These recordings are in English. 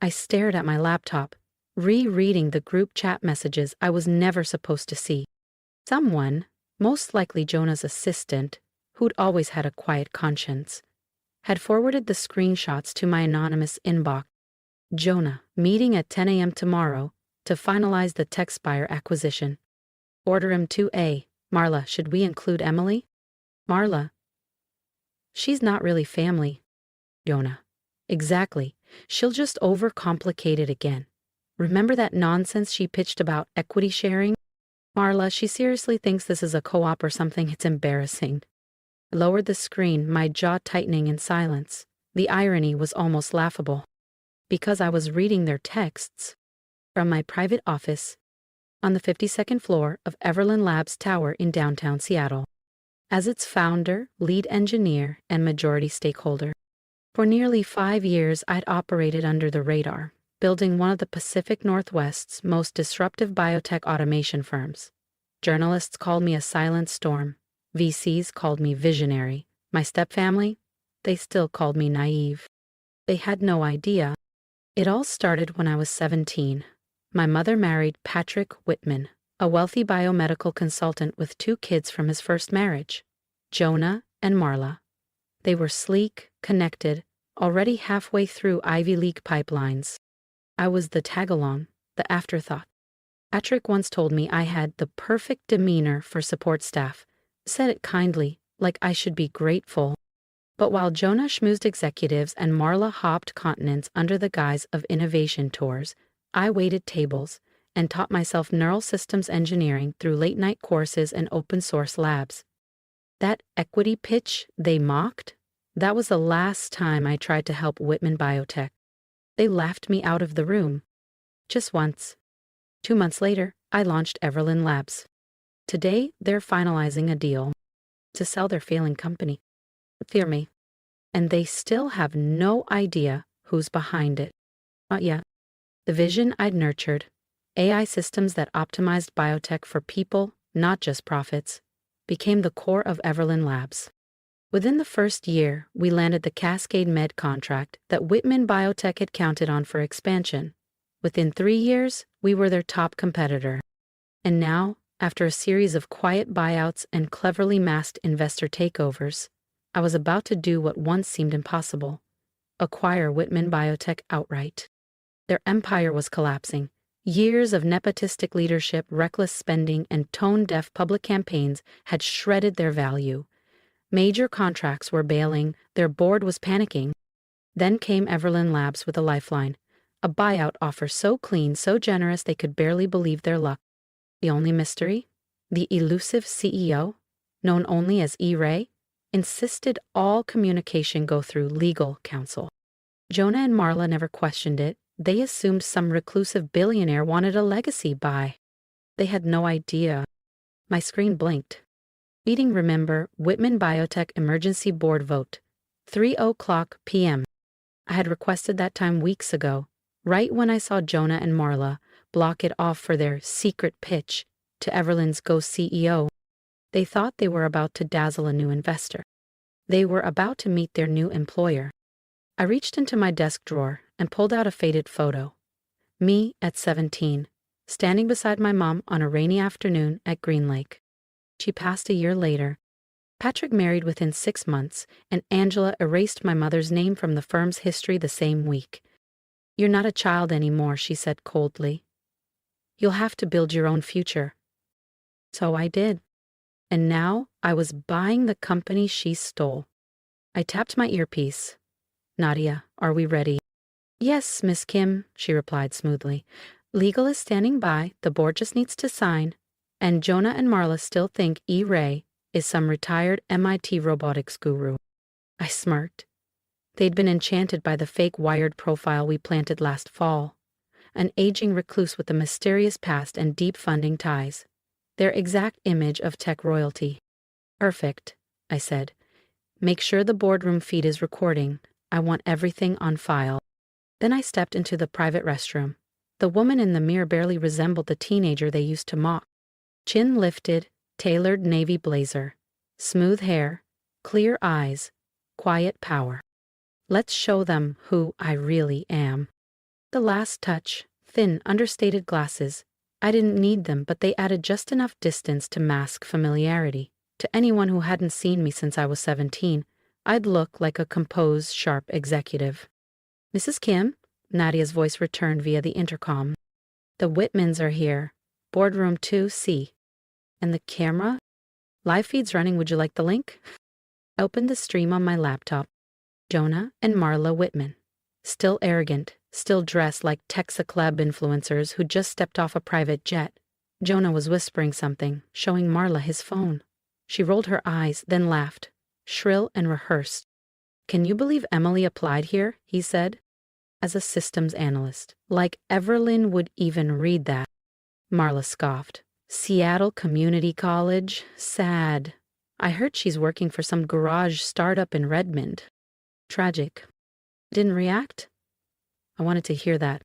I stared at my laptop, rereading the group chat messages I was never supposed to see. Someone, most likely Jonah's assistant, who'd always had a quiet conscience, had forwarded the screenshots to my anonymous inbox. Jonah, meeting at 10 a.m. tomorrow to finalize the Techspire acquisition. Boardroom 2A. Marla, should we include Emily? Marla. She's not really family. Jonah. Exactly. She'll just overcomplicate it again. Remember that nonsense she pitched about equity sharing? Marla, she seriously thinks this is a co-op or something. It's embarrassing. I lowered the screen, my jaw tightening in silence. The irony was almost laughable. Because I was reading their texts from my private office on the 52nd floor of Everlyn Labs tower in downtown Seattle. As its founder, lead engineer, and majority stakeholder. For nearly 5 years, I'd operated under the radar, building one of the Pacific Northwest's most disruptive biotech automation firms. Journalists called me a silent storm. VCs called me visionary. My stepfamily? They still called me naive. They had no idea. It all started when I was 17. My mother married Patrick Whitman, a wealthy biomedical consultant with 2 kids from his first marriage, Jonah and Marla. They were sleek, connected, already halfway through Ivy League pipelines. I was the tag-along, the afterthought. Patrick once told me I had the perfect demeanor for support staff, said it kindly, like I should be grateful. But while Jonah schmoozed executives and Marla hopped continents under the guise of innovation tours, I waited tables and taught myself neural systems engineering through late-night courses and open-source labs. That equity pitch they mocked, that was the last time I tried to help Whitman Biotech. They laughed me out of the room. Just once. 2 months later, I launched Everlyn Labs. Today, they're finalizing a deal to sell their failing company. Fear me. And they still have no idea who's behind it. Not yet. The vision I'd nurtured, AI systems that optimized biotech for people, not just profits, became the core of Everlyn Labs. Within the first year, we landed the Cascade Med contract that Whitman Biotech had counted on for expansion. Within 3 years, we were their top competitor. And now, after a series of quiet buyouts and cleverly masked investor takeovers, I was about to do what once seemed impossible: acquire Whitman Biotech outright. Their empire was collapsing. Years of nepotistic leadership, reckless spending, and tone-deaf public campaigns had shredded their value. Major contracts were bailing, their board was panicking. Then came Everlyn Labs with a lifeline, a buyout offer so clean, so generous they could barely believe their luck. The only mystery? The elusive CEO, known only as E-Ray, insisted all communication go through legal counsel. Jonah and Marla never questioned it. They assumed some reclusive billionaire wanted a legacy buy. They had no idea. My screen blinked. Meeting, remember, Whitman Biotech Emergency Board Vote, 3:00 p.m. I had requested that time weeks ago, right when I saw Jonah and Marla block it off for their secret pitch to Everlyn's Ghost CEO. They thought they were about to dazzle a new investor. They were about to meet their new employer. I reached into my desk drawer and pulled out a faded photo. Me at 17, standing beside my mom on a rainy afternoon at Green Lake. She passed a year later. Patrick married within 6 months, and Angela erased my mother's name from the firm's history the same week. "You're not a child anymore," she said coldly. "You'll have to build your own future." So I did. And now I was buying the company she stole. I tapped my earpiece. "Nadia, are we ready?" "Yes, Miss Kim," she replied smoothly. "Legal is standing by, the board just needs to sign." And Jonah and Marla still think E-Ray is some retired MIT robotics guru. I smirked. They'd been enchanted by the fake Wired profile we planted last fall. An aging recluse with a mysterious past and deep funding ties. Their exact image of tech royalty. "Perfect," I said. "Make sure the boardroom feed is recording. I want everything on file." Then I stepped into the private restroom. The woman in the mirror barely resembled the teenager they used to mock. Chin lifted, tailored navy blazer, smooth hair, clear eyes, quiet power. Let's show them who I really am. The last touch, thin, understated glasses. I didn't need them, but they added just enough distance to mask familiarity. To anyone who hadn't seen me since I was 17, I'd look like a composed, sharp executive. Mrs. Kim? Nadia's voice returned via the intercom. The Whitmans are here. Boardroom 2C. And the camera? Live feed's running, would you like the link? I opened the stream on my laptop. Jonah and Marla Whitman. Still arrogant, still dressed like Techspire influencers who just stepped off a private jet. Jonah was whispering something, showing Marla his phone. She rolled her eyes, then laughed, shrill and rehearsed. Can you believe Emily applied here? He said. As a systems analyst. Like Everlyn would even read that. Marla scoffed. Seattle Community College? Sad. I heard she's working for some garage startup in Redmond. Tragic. Didn't react? I wanted to hear that.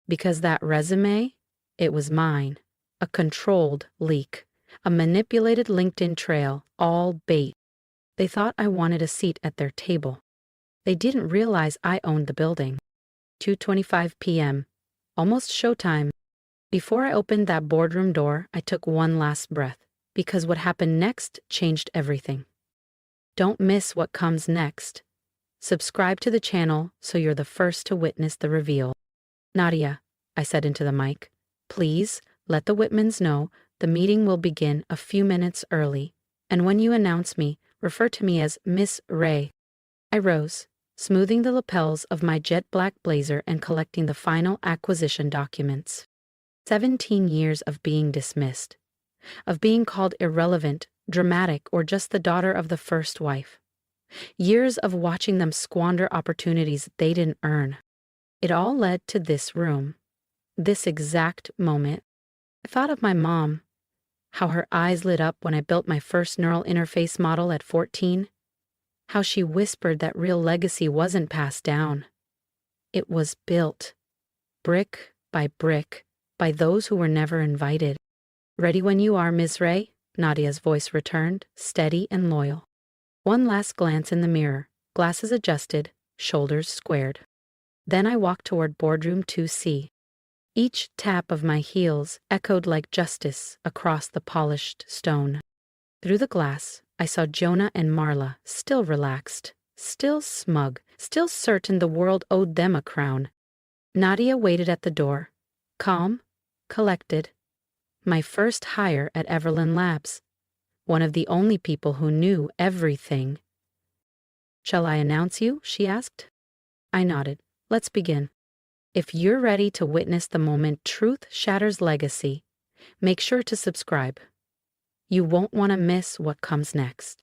Because that resume, it was mine. A controlled leak. A manipulated LinkedIn trail, all bait. They thought I wanted a seat at their table. They didn't realize I owned the building. 2:25 p.m. Almost showtime. Before I opened that boardroom door, I took one last breath, because what happened next changed everything. Don't miss what comes next. Subscribe to the channel so you're the first to witness the reveal. Nadia, I said into the mic, please let the Whitmans know the meeting will begin a few minutes early, and when you announce me, refer to me as Miss Ray. I rose, smoothing the lapels of my jet black blazer and collecting the final acquisition documents. 17 years of being dismissed, of being called irrelevant, dramatic, or just the daughter of the first wife. Years of watching them squander opportunities they didn't earn. It all led to this room, this exact moment. I thought of my mom, how her eyes lit up when I built my first neural interface model at 14, how she whispered that real legacy wasn't passed down. It was built, brick by brick, by those who were never invited. Ready when you are, Ms. Ray, Nadia's voice returned, steady and loyal. One last glance in the mirror, glasses adjusted, shoulders squared. Then I walked toward Boardroom 2C. Each tap of my heels echoed like justice across the polished stone. Through the glass, I saw Jonah and Marla, still relaxed, still smug, still certain the world owed them a crown. Nadia waited at the door, calm, collected. My first hire at Everlyn Labs. One of the only people who knew everything. Shall I announce you? She asked. I nodded. Let's begin. If you're ready to witness the moment truth shatters legacy, make sure to subscribe. You won't want to miss what comes next.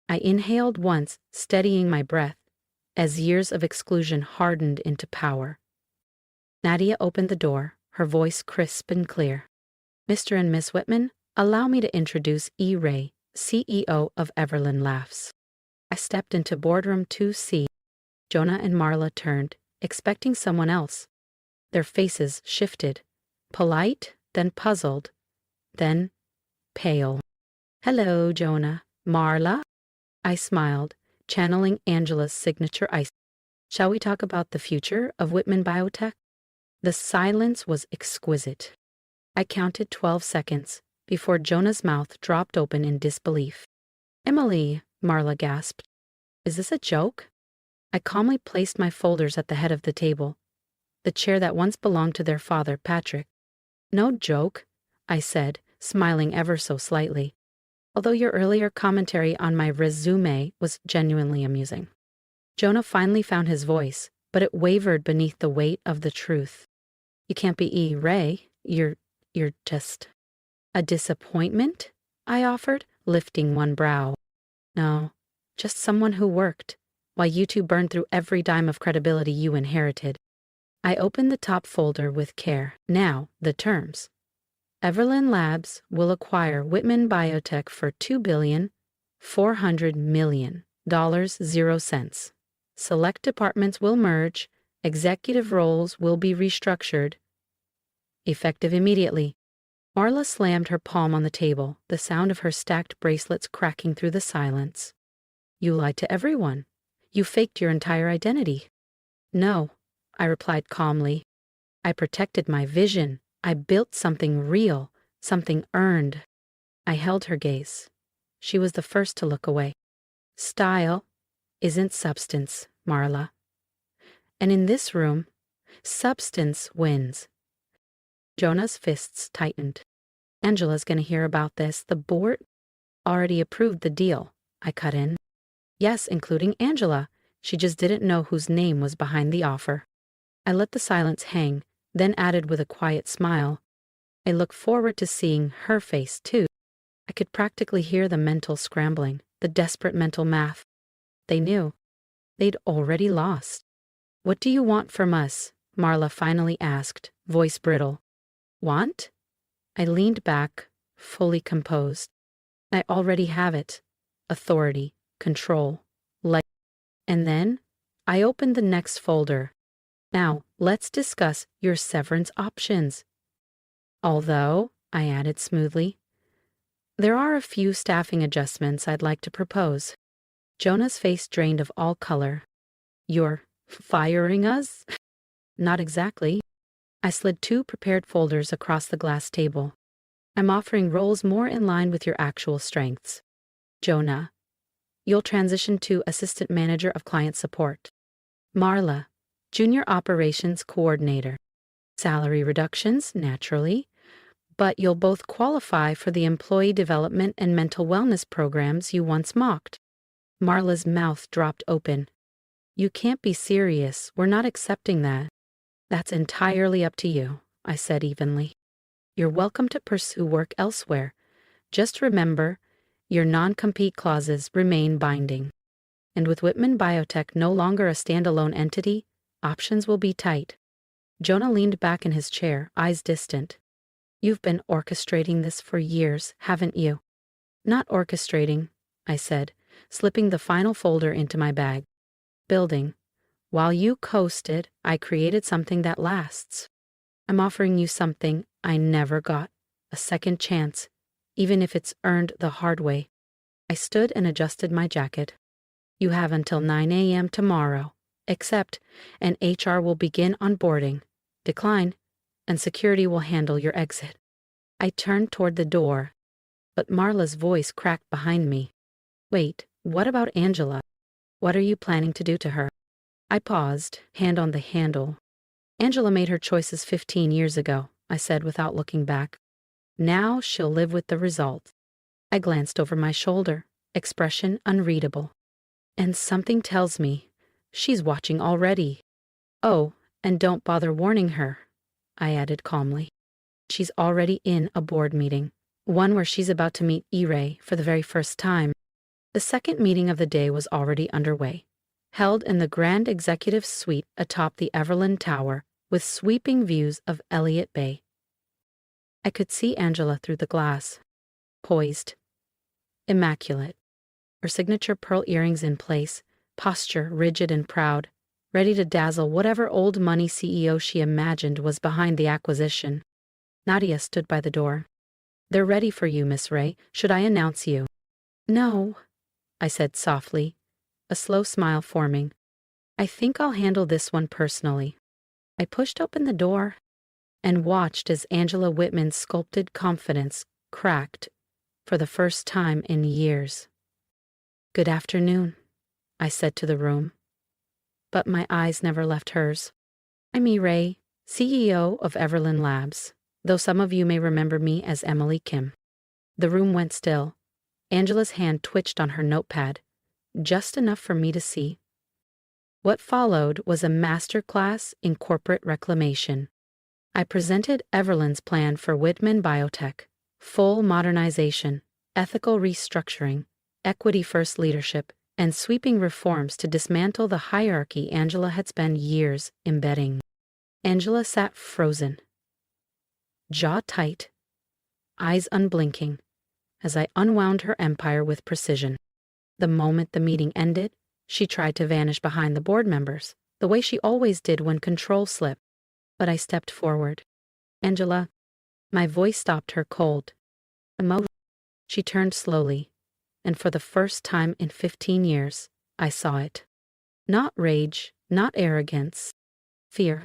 I inhaled once, steadying my breath, as years of exclusion hardened into power. Nadia opened the door, her voice crisp and clear. Mr. and Miss Whitman, allow me to introduce E. Ray, CEO of Everlyn Labs. I stepped into Boardroom 2C. Jonah and Marla turned, expecting someone else. Their faces shifted, polite, then puzzled, then pale. Hello, Jonah. Marla? I smiled, channeling Angela's signature ice. Shall we talk about the future of Whitman Biotech? The silence was exquisite. I counted 12 seconds before Jonah's mouth dropped open in disbelief. Emily, Marla gasped. Is this a joke? I calmly placed my folders at the head of the table, the chair that once belonged to their father, Patrick. No joke, I said, smiling ever so slightly, although your earlier commentary on my resume was genuinely amusing. Jonah finally found his voice, but it wavered beneath the weight of the truth. You can't be E. Ray. You're just a disappointment? I offered, lifting one brow. No, just someone who worked, while you two burned through every dime of credibility you inherited. I opened the top folder with care. Now, the terms. Everlyn Labs will acquire Whitman Biotech for $2,400,000,000. Select departments will merge, executive roles will be restructured. Effective immediately. Marla slammed her palm on the table, the sound of her stacked bracelets cracking through the silence. You lied to everyone. You faked your entire identity. No, I replied calmly. I protected my vision. I built something real, something earned. I held her gaze. She was the first to look away. Style isn't substance, Marla. And in this room, substance wins. Jonah's fists tightened. Angela's gonna hear about this. The board already approved the deal. I cut in. Yes, including Angela. She just didn't know whose name was behind the offer. I let the silence hang, then added with a quiet smile. I look forward to seeing her face, too. I could practically hear the mental scrambling, the desperate mental math. They knew. They'd already lost. What do you want from us? Marla finally asked, voice brittle. Want? I leaned back, fully composed. I already have it. Authority, control, light. And then I opened the next folder. Now, let's discuss your severance options. Although, I added smoothly, there are a few staffing adjustments I'd like to propose. Jonah's face drained of all color. You're firing us? Not exactly. I slid 2 prepared folders across the glass table. I'm offering roles more in line with your actual strengths. Jonah, you'll transition to Assistant Manager of Client Support. Marla, Junior Operations Coordinator. Salary reductions, naturally, but you'll both qualify for the employee development and mental wellness programs you once mocked. Marla's mouth dropped open. You can't be serious. We're not accepting that. That's entirely up to you, I said evenly. You're welcome to pursue work elsewhere. Just remember, your non-compete clauses remain binding. And with Whitman Biotech no longer a standalone entity, options will be tight. Jonah leaned back in his chair, eyes distant. You've been orchestrating this for years, haven't you? Not orchestrating, I said, slipping the final folder into my bag. Building. While you coasted, I created something that lasts. I'm offering you something I never got, a second chance, even if it's earned the hard way. I stood and adjusted my jacket. You have until 9 a.m. tomorrow, except an HR will begin onboarding. Decline, and security will handle your exit. I turned toward the door, but Marla's voice cracked behind me. Wait, what about Angela? What are you planning to do to her? I paused, hand on the handle. Angela made her choices 15 years ago, I said without looking back. Now she'll live with the result. I glanced over my shoulder, expression unreadable. And something tells me she's watching already. Oh, and don't bother warning her, I added calmly. She's already in a board meeting, one where she's about to meet E-Ray for the very first time. The second meeting of the day was already underway, held in the grand executive suite atop the Everlyn Tower with sweeping views of Elliott Bay. I could see Angela through the glass, poised, immaculate, her signature pearl earrings in place, posture rigid and proud, ready to dazzle whatever old money CEO she imagined was behind the acquisition. Nadia stood by the door. They're ready for you, Miss Ray. Should I announce you? No, I said softly, a slow smile forming. I think I'll handle this one personally. I pushed open the door and watched as Angela Whitman's sculpted confidence cracked for the first time in years. Good afternoon, I said to the room, but my eyes never left hers. I'm E-Ray, CEO of Everlyn Labs, though some of you may remember me as Emily Kim. The room went still. Angela's hand twitched on her notepad, just enough for me to see. What followed was a masterclass in corporate reclamation. I presented Everlyn's plan for Whitman Biotech, full modernization, ethical restructuring, equity-first leadership, and sweeping reforms to dismantle the hierarchy Angela had spent years embedding. Angela sat frozen, jaw tight, eyes unblinking, as I unwound her empire with precision. The moment the meeting ended, she tried to vanish behind the board members, the way she always did when control slipped. But I stepped forward. Angela, my voice stopped her cold. Emotion. She turned slowly, and for the first time in 15 years, I saw it. Not rage, not arrogance. Fear.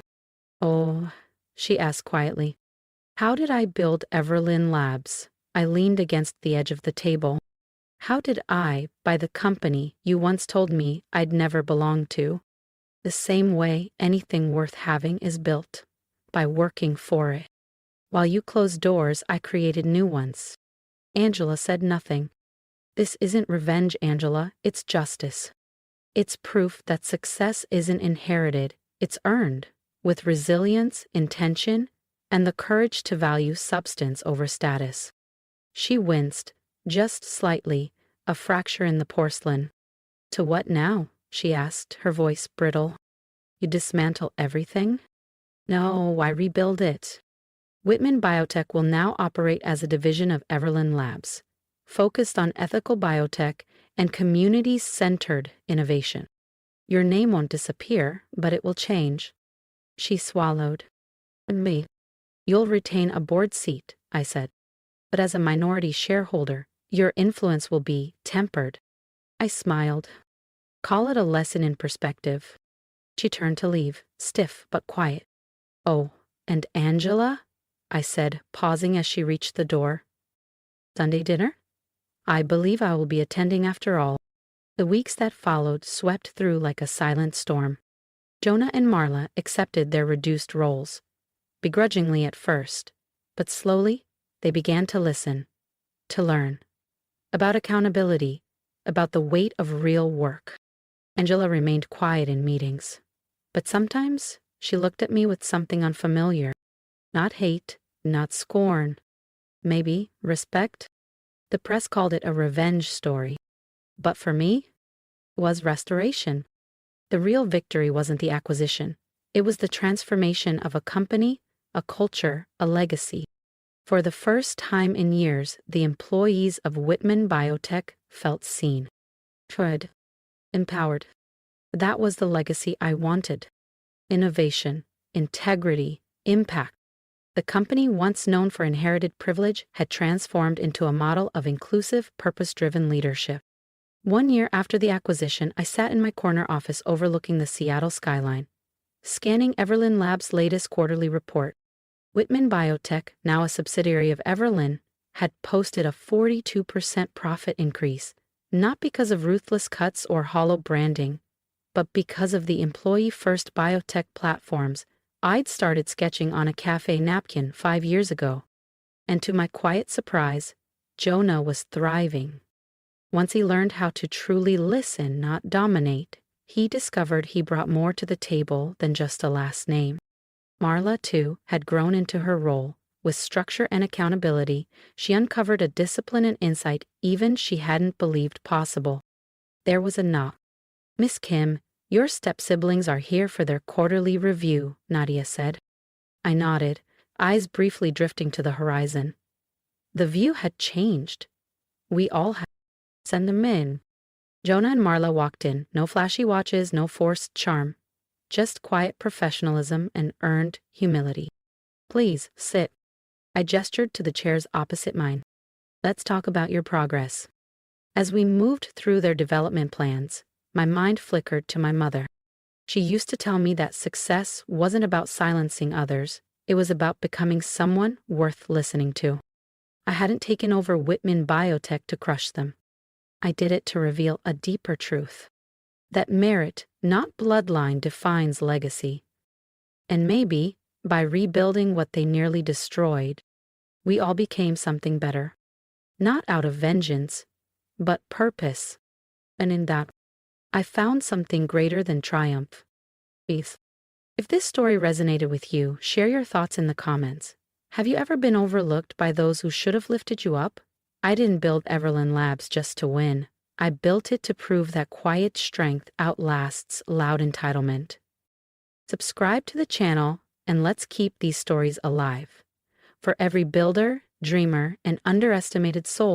Oh, she asked quietly. How did I build Everlyn Labs? I leaned against the edge of the table. How did I buy the company you once told me I'd never belong to? The same way anything worth having is built, by working for it. While you closed doors, I created new ones. Angela said nothing. This isn't revenge, Angela, it's justice. It's proof that success isn't inherited, it's earned, with resilience, intention, and the courage to value substance over status. She winced, just slightly, a fracture in the porcelain. To what now? She asked, her voice brittle. You dismantle everything? No, I rebuild it. Whitman Biotech will now operate as a division of Everlyn Labs, focused on ethical biotech and community-centered innovation. Your name won't disappear, but it will change. She swallowed. Me. You'll retain a board seat, I said. But as a minority shareholder, your influence will be tempered. I smiled. Call it a lesson in perspective. She turned to leave, stiff but quiet. Oh, and Angela? I said, pausing as she reached the door. Sunday dinner? I believe I will be attending after all. The weeks that followed swept through like a silent storm. Jonah and Marla accepted their reduced roles, begrudgingly at first, but slowly they began to listen, to learn. About accountability, about the weight of real work. Angela remained quiet in meetings, but sometimes she looked at me with something unfamiliar. Not hate, not scorn. Maybe respect? The press called it a revenge story. But for me, it was restoration. The real victory wasn't the acquisition. It was the transformation of a company, a culture, a legacy. For the first time in years, the employees of Whitman Biotech felt seen, heard, empowered. That was the legacy I wanted. Innovation, integrity, impact. The company, once known for inherited privilege, had transformed into a model of inclusive, purpose-driven leadership. 1 year after the acquisition, I sat in my corner office overlooking the Seattle skyline, scanning Everlyn Labs' latest quarterly report. Whitman Biotech, now a subsidiary of Everlyn, had posted a 42% profit increase, not because of ruthless cuts or hollow branding, but because of the employee-first biotech platforms I'd started sketching on a cafe napkin 5 years ago. And to my quiet surprise, Jonah was thriving. Once he learned how to truly listen, not dominate, he discovered he brought more to the table than just a last name. Marla, too, had grown into her role. With structure and accountability, she uncovered a discipline and insight even she hadn't believed possible. There was a knock. Miss Kim, your step-siblings are here for their quarterly review, Nadia said. I nodded, eyes briefly drifting to the horizon. The view had changed. We all had. Send them in. Jonah and Marla walked in, no flashy watches, no forced charm. Just quiet professionalism and earned humility. Please, sit. I gestured to the chairs opposite mine. Let's talk about your progress. As we moved through their development plans, my mind flickered to my mother. She used to tell me that success wasn't about silencing others, it was about becoming someone worth listening to. I hadn't taken over Whitman Biotech to crush them. I did it to reveal a deeper truth. That merit, not bloodline, defines legacy. And maybe, by rebuilding what they nearly destroyed, we all became something better. Not out of vengeance, but purpose. And in that, I found something greater than triumph. Peace. If this story resonated with you, share your thoughts in the comments. Have you ever been overlooked by those who should have lifted you up? I didn't build Everlyn Labs just to win. I built it to prove that quiet strength outlasts loud entitlement. Subscribe to the channel and let's keep these stories alive. For every builder, dreamer, and underestimated soul